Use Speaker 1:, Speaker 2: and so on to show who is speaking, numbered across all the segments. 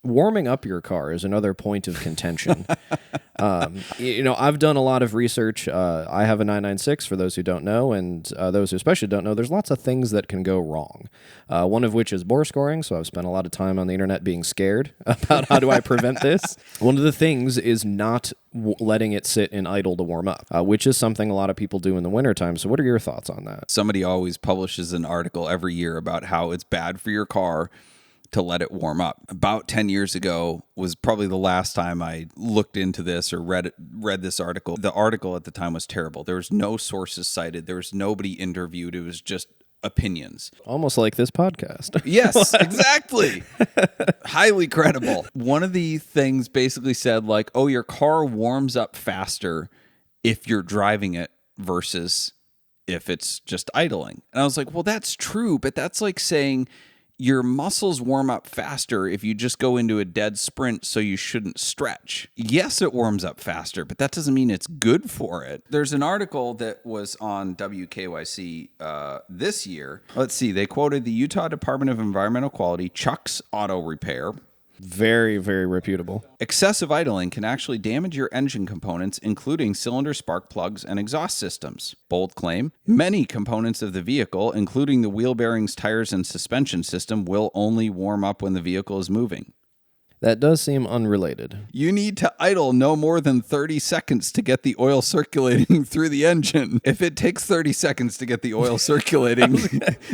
Speaker 1: Warming up your car is another point of contention. I've done a lot of research. I have a 996 for those who don't know, and those who especially don't know, there's lots of things that can go wrong. One of which is bore scoring, so I've spent a lot of time on the internet being scared about how do I prevent this. One of the things is not letting it sit in idle to warm up, which is something a lot of people do in the wintertime. So what are your thoughts on that?
Speaker 2: Somebody always publishes an article every year about how it's bad for your car to let it warm up. About 10 years ago was probably the last time I looked into this or read this article. The article at the time was terrible. There was no sources cited. There was nobody interviewed. It was just opinions.
Speaker 1: Almost like this podcast.
Speaker 2: Yes, exactly. Highly credible. One of the things basically said like, oh, your car warms up faster if you're driving it versus if it's just idling. And I was like, well, that's true, but that's like saying your muscles warm up faster if you just go into a dead sprint, so you shouldn't stretch. Yes, it warms up faster, but that doesn't mean it's good for it. There's an article that was on WKYC this year. Let's see. They quoted the Utah Department of Environmental Quality, Chuck's Auto Repair.
Speaker 1: Very, very reputable.
Speaker 2: Excessive idling can actually damage your engine components, including cylinder spark plugs and exhaust systems. Bold claim. Many components of the vehicle, including the wheel bearings, tires, and suspension system, will only warm up when the vehicle is moving.
Speaker 1: That does seem unrelated.
Speaker 2: You need to idle no more than 30 seconds to get the oil circulating through the engine. If it takes 30 seconds to get the oil circulating,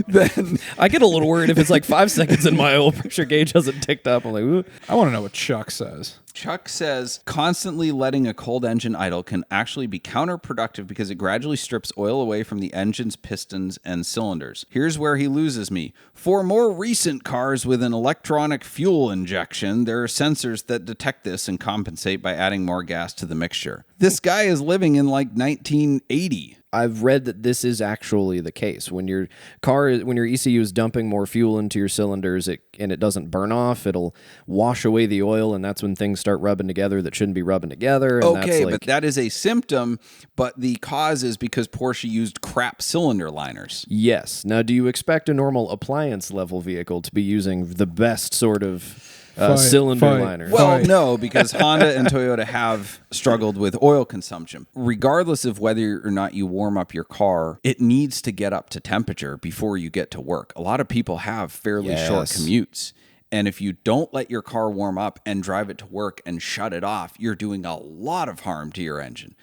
Speaker 2: then
Speaker 1: I get a little worried if it's like 5 seconds and my oil pressure gauge hasn't ticked up. I'm like, ooh.
Speaker 3: I want to know what Chuck says.
Speaker 2: Chuck says constantly letting a cold engine idle can actually be counterproductive because it gradually strips oil away from the engine's pistons and cylinders. Here's where he loses me. For more recent cars with an electronic fuel injection, there are sensors that detect this and compensate by adding more gas to the mixture. This guy is living in like 1980.
Speaker 1: I've read that this is actually the case. When your ECU is dumping more fuel into your cylinders and it doesn't burn off, it'll wash away the oil, and that's when things start rubbing together that shouldn't be rubbing together. And
Speaker 2: okay,
Speaker 1: but
Speaker 2: that is a symptom, but the cause is because Porsche used crap cylinder liners.
Speaker 1: Yes. Now, do you expect a normal appliance level vehicle to be using the best sort of cylinder liner?
Speaker 2: Well, no, because Honda and Toyota have struggled with oil consumption. Regardless of whether or not you warm up your car, it needs to get up to temperature before you get to work. A lot of people have fairly short commutes. And if you don't let your car warm up and drive it to work and shut it off, you're doing a lot of harm to your engine.